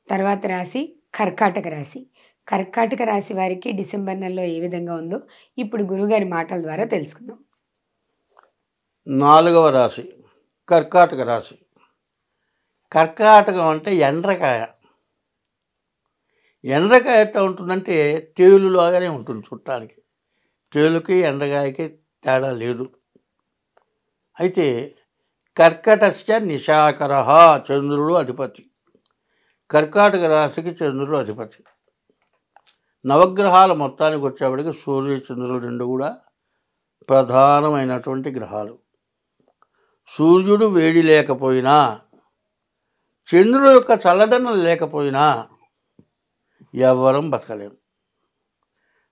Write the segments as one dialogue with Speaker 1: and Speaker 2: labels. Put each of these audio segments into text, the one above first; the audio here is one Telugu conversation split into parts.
Speaker 1: తర్వాత రాశి కర్కాటక రాశి. కర్కాటక రాశి వారికి డిసెంబర్ నెలలో ఏ విధంగా ఉందో ఇప్పుడు గురువుగారి మాటల ద్వారా తెలుసుకుందాం.
Speaker 2: 4వ రాశి కర్కాటక రాశి. కర్కాటకం అంటే ఎండ్రకాయ. ఎండ్రకాయ ఎట్లా ఉంటుందంటే తేలులాగానే ఉంటుంది చూడటానికి. తేలుకి ఎండ్రకాయకి తేడా లేదు. అయితే కర్కటస్య నిశాకర, చంద్రుడు అధిపతి. కర్కాటక రాశికి చంద్రుడు అధిపతి. నవగ్రహాల మొత్తానికి వచ్చేప్పటికి సూర్య చంద్రుడు రెండు కూడా ప్రధానమైనటువంటి గ్రహాలు. సూర్యుడు వేడి లేకపోయినా, చంద్రుడు యొక్క చల్లదనం లేకపోయినా ఎవ్వరం బతకలేము.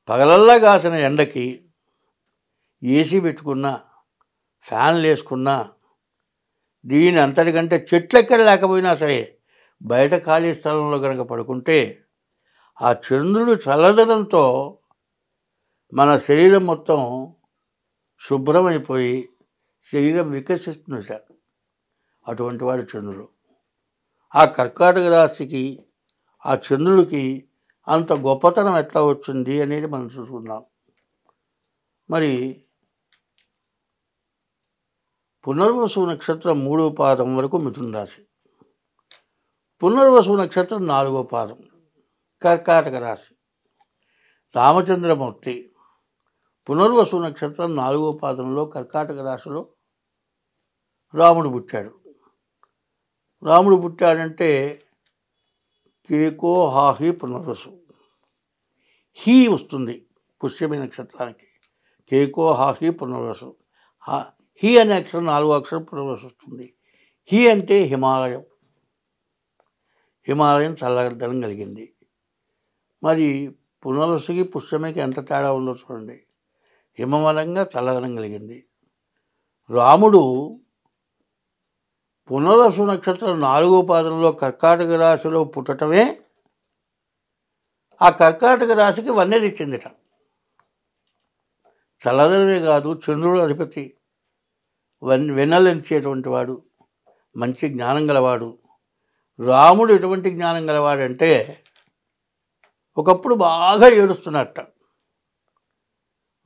Speaker 2: పగలల్లా కాసిన ఎండకి ఏసీ పెట్టుకున్నా, ఫ్యాన్లు వేసుకున్నా, దీని అంతటికంటే చెట్లు ఎక్కడ లేకపోయినా సరే బయట ఖాళీ స్థలంలో కనుక పడుకుంటే ఆ చంద్రుడు చల్లదనంతో మన శరీరం మొత్తం శుభ్రమైపోయి శరీరం వికసిస్తుంది సార్. అటువంటి వాడు చంద్రుడు. ఆ కర్కాటక రాశికి ఆ చంద్రుడికి అంత గొప్పతనం ఎట్లా వచ్చింది అనేది మనం చూసుకుందాం. మరి పునర్వసు నక్షత్రం 3వ పాదం వరకు మిథున రాశి. పునర్వసు నక్షత్రం 4వ పాదం కర్కాటక రాశి. రామచంద్రమూర్తి పునర్వసు నక్షత్రం 4వ పాదంలో కర్కాటక రాశిలో రాముడు పుట్టాడు. రాముడు పుట్టాడంటే కేకో హాహి పునర్వసు. హీ వస్తుంది పుష్యమి నక్షత్రానికి. కేకో హాహి పునర్వసు. హీ అనే అక్షరం 4వ అక్షరం పునర్వసు వస్తుంది. హీ అంటే హిమాలయం. హిమాలయం చల్లదనం కలిగింది. మరి పునర్వసుకి పుష్యమికి ఎంత తేడా ఉందో చూడండి. హిమవలంగా చల్లదనం కలిగింది. రాముడు పునర్వసు నక్షత్రం 4వ పాదంలో కర్కాటక రాశిలో పుట్టటమే ఆ కర్కాటక రాశికి వన్నె తెచ్చిందిట. చల్లదనమే కాదు, చంద్రుడు అధిపతి, వెన్నెలించేటువంటి వాడు, మంచి జ్ఞానం గలవాడు. రాముడు ఎటువంటి జ్ఞానం గలవాడంటే ఒకప్పుడు బాగా ఏడుస్తున్నట్ట.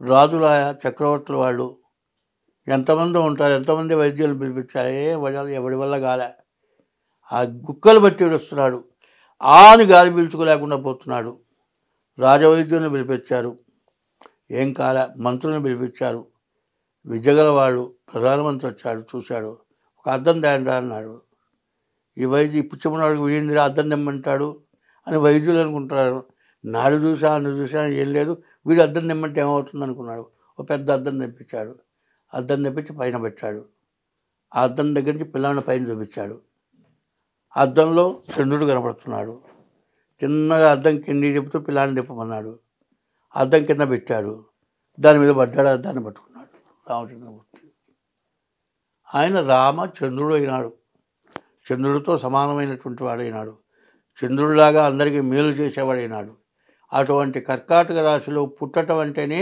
Speaker 2: రాజుల చక్రవర్తుల వాళ్ళు ఎంతమంది ఉంటారు, ఎంతమంది వైద్యులు పిలిపించారే, ఎవడి వల్ల కాలే. ఆ గుక్కలు బట్టి ఏడుస్తున్నాడు. ఆని గాలి పీల్చుకోలేకుండా పోతున్నాడు. రాజవైద్యులను పిలిపించారు, ఏం కాలే. మంత్రులను పిలిపించారు, విద్యగల వాళ్ళు. ప్రధానమంత్రి వచ్చాడు, చూశాడు. ఒక అద్దం తేండా అన్నాడు. ఈ వైద్యు పుచ్చమనాడు వీడిందిరా, అద్దం తెమ్మంటాడు అని వైద్యులు అనుకుంటారు. నాడు చూసా అన్ను చూసా ఏం లేదు, వీడు అద్దం తెమ్మంటే ఏమవుతుంది అనుకున్నాడు. ఒక పెద్ద అద్దం తెప్పించాడు. అద్దం తెప్పించి పైన పెట్టాడు. ఆ అద్దం దగ్గర నుంచి పిల్లాడిని పైన చూపించాడు. అద్దంలో చంద్రుడు కనపడుతున్నాడు. చిన్నగా అద్దం కింద చెబుతూ పిల్లాడిని తిప్పమన్నాడు. అద్దం కింద పెట్టాడు. దాని మీద పడ్డాడు. అద్దాన్ని పట్టుకున్నాడు రామచంద్రమూర్తి. ఆయన రామచంద్రుడు అయినాడు. చంద్రుడితో సమానమైనటువంటి వాడైనాడు. చంద్రుడిలాగా అందరికీ మేలు చేసేవాడైనాడు. అటువంటి కర్కాటక రాశిలో పుట్టడం అంటేనే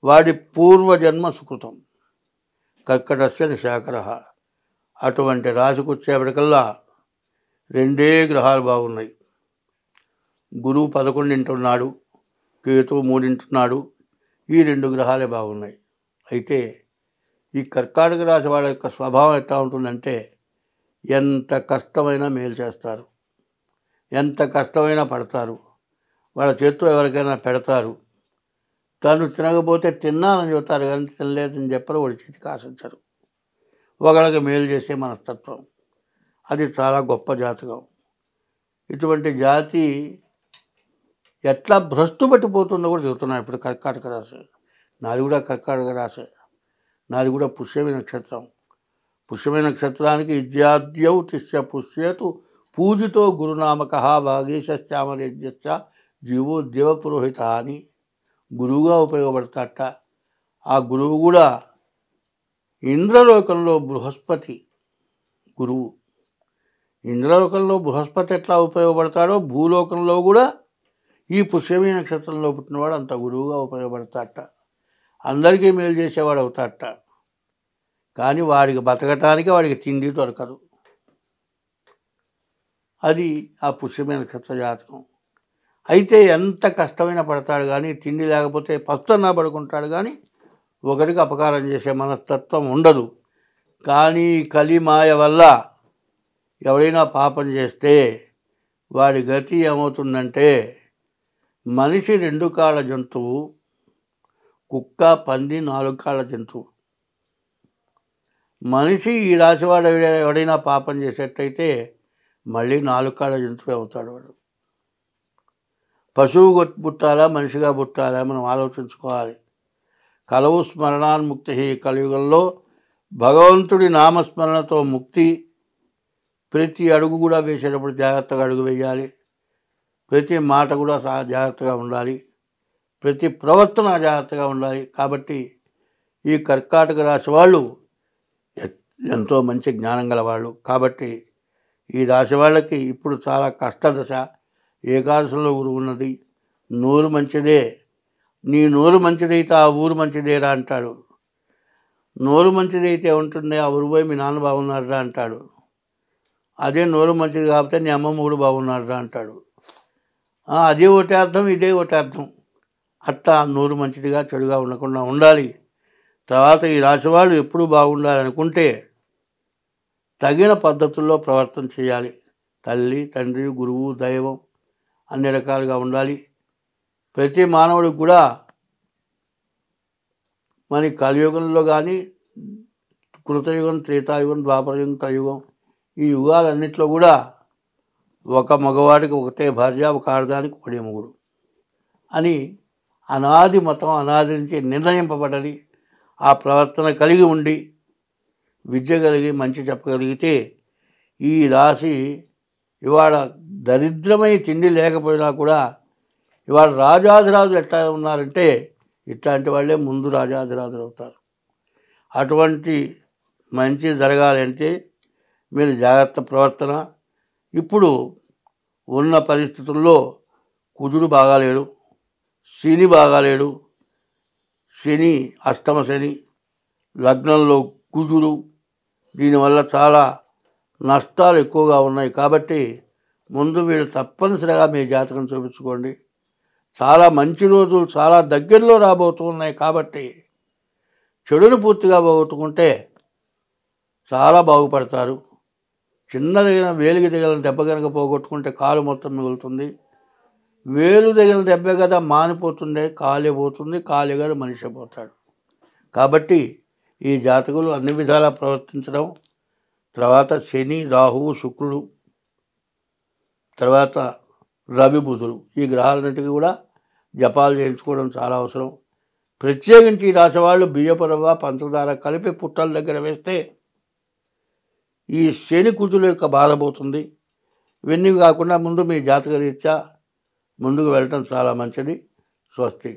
Speaker 2: వాడి పూర్వజన్మ సుకృతం. కర్కటస్య నిశాకర. అటువంటి రాశికి వచ్చేప్పటికల్లా రెండే గ్రహాలు బాగున్నాయి. గురువు 11 ఉన్నాడు, కేతు 3 ఉన్నాడు. ఈ 2 గ్రహాలే బాగున్నాయి. అయితే ఈ కర్కాటక రాశి వాళ్ళ యొక్క స్వభావం ఎట్లా ఉంటుందంటే ఎంత కష్టమైనా మేలు చేస్తారు, ఎంత కష్టమైనా పడతారు. వాళ్ళ చేతితో ఎవరికైనా పెడతారు. తను తినకపోతే తిన్నానని చెబుతారు కానీ తినలేదని చెప్పరు. వాడి చేతికి ఆశించరు. ఒకళ్ళకి మేలు చేసే మనస్తత్వం, అది చాలా గొప్ప జాతకం. ఇటువంటి జాతి ఎట్లా భ్రష్టు పట్టిపోతుందో కూడా చెబుతున్నాను. ఇప్పుడు కర్కాటక రాశి నాది కూడా కర్కాటక రాశి. నాది కూడా పుష్యమి నక్షత్రం. పుష్యమి నక్షత్రానికి విద్యాద్యౌ తిష్య పుష్యేతు పూజితో గురునామక భాగేశ్యామరేజ్యశ్చ జీవో దేవపురోహిత అని గురువుగా ఉపయోగపడతాట. ఆ గురువు కూడా ఇంద్రలోకంలో బృహస్పతి గురువు. ఇంద్రలోకంలో బృహస్పతి ఎట్లా ఉపయోగపడతాడో భూలోకంలో కూడా ఈ పుష్యమి నక్షత్రంలో పుట్టినవాడు అంత గురువుగా ఉపయోగపడతాట. అందరికీ మేలు చేసేవాడు అవుతాట. కానీ వాడికి బతకటానికి వాడికి తిండి దొరకదు. అది ఆ పుష్యమైన నక్షత్ర జాతకం. అయితే ఎంత కష్టమైన పడతాడు కానీ, తిండి లేకపోతే పస్తన్నా పడుకుంటాడు కానీ ఒకరికి అపకారం చేసే మనస్తత్వం ఉండదు. కానీ కలిమాయ వల్ల ఎవరైనా పాపం చేస్తే వాడి గతి ఏమవుతుందంటే, మనిషి 2 కాళ్ళ జంతువు, కుక్క పంది 4 కాళ్ళ జంతువు. మనిషి ఈ రాశివాడు ఎవడైనా పాపం చేసేటైతే మళ్ళీ 4 కాళ్ళ జంతువు అవుతాడు వాడు. పశువు పుట్టాలా మనిషిగా పుట్టాలా మనం ఆలోచించుకోవాలి. కలవు స్మరణాన్ముక్తి. కలియుగంలో భగవంతుడి నామస్మరణతో ముక్తి. ప్రతి అడుగు కూడా వేసేటప్పుడు జాగ్రత్తగా అడుగు వేయాలి. ప్రతి మాట కూడా జాగ్రత్తగా ఉండాలి. ప్రతి ప్రవర్తన జాగ్రత్తగా ఉండాలి. కాబట్టి ఈ కర్కాటక రాశి వాళ్ళు ఎంతో మంచి జ్ఞానం గలవాళ్ళు. కాబట్టి ఈ రాశి వాళ్ళకి ఇప్పుడు చాలా కష్టదశ. ఏకాదశంలో గురువు ఉన్నది. నోరు మంచిదే, నీ నోరు మంచిదైతే ఆ ఊరు మంచిదేరా అంటాడు. నోరు మంచిదైతే ఉంటుంది, ఆ ఊరు పోయి మీ నాన్న బాగున్నాడురా అంటాడు. అదే నోరు మంచిది కాకపోతే నీ అమ్మ మూడు బాగున్నాడురా అంటాడు. అదే ఒకటి అర్థం, ఇదే ఒకటి అర్థం. అట్టా నోరు మంచిదిగా చెడుగా ఉండకుండా ఉండాలి. తర్వాత ఈ రాశివాళ్ళు ఎప్పుడూ బాగుండాలనుకుంటే తగిన పద్ధతుల్లో ప్రవర్తన చేయాలి. తల్లి, తండ్రి, గురువు, దైవం అన్ని రకాలుగా ఉండాలి. ప్రతి మానవుడికి కూడా మన కలియుగంలో కానీ, కృతయుగం, త్రేతాయుగం, ద్వాపరయుగం, కలియుగం, ఈ యుగాలన్నింటిలో కూడా ఒక మగవాడికి ఒకటే భార్య, ఒక ఆడదానికి ఒకటే మొగుడు అని అనాది మతం, అనాది నుంచి నిర్ణయింపబడది. ఆ ప్రవర్తన కలిగి ఉండి విద్య కలిగి మంచి చెప్పగలిగితే ఈ రాశి ఇవాళ దరిద్రమై తిండి లేకపోయినా కూడా ఇవాళ రాజాధిరాజులు ఎట్లా ఉన్నారంటే ఇట్లాంటి వాళ్ళే ముందు రాజాధిరాజులు అవుతారు. అటువంటి మంచి జరగాలంటే మీరు జాగ్రత్త ప్రవర్తన. ఇప్పుడు ఉన్న పరిస్థితుల్లో కుజుడు బాగాలేడు, శని బాగాలేడు. శని అష్టమ శని, లగ్నంలో కుజుడు. దీనివల్ల చాలా నష్టాలు ఎక్కువగా ఉన్నాయి. కాబట్టి ముందు వీళ్ళు తప్పనిసరిగా మీ జాతకం చూపించుకోండి. చాలా మంచి రోజులు చాలా దగ్గరలో రాబోతున్నాయి. కాబట్టి చెడును పూర్తిగా పోగొట్టుకుంటే చాలా బాగుపడతారు. చిన్నదైన వేలికి దిగల దెబ్బ కనుక పోగొట్టుకుంటే కాలు మొత్తం మిగులుతుంది. వేలు దిగల దెబ్బ కదా మానిపోతుంది, కాలే పోతుంది, కాలే కదా మనిషి పోతాడు. కాబట్టి ఈ జాతకులు అన్ని విధాలా ప్రవర్తించడం, తర్వాత శని, రాహువు, శుక్రుడు, తర్వాత రవి, బుధుడు, ఈ గ్రహాలన్నింటికి కూడా జపాలు చేయించుకోవడం చాలా అవసరం. ప్రత్యేకించి ఈ రాశి వాళ్ళు బియ్యపు రవ్వ, పంచదార కలిపి పుట్టల దగ్గర వేస్తే ఈ శని కుజుల యొక్క బాధ పోతుంది. ఇవన్నీ కాకుండా ముందు మీ జాతక రీత్యా ముందుకు వెళ్ళటం చాలా మంచిది. స్వస్తి.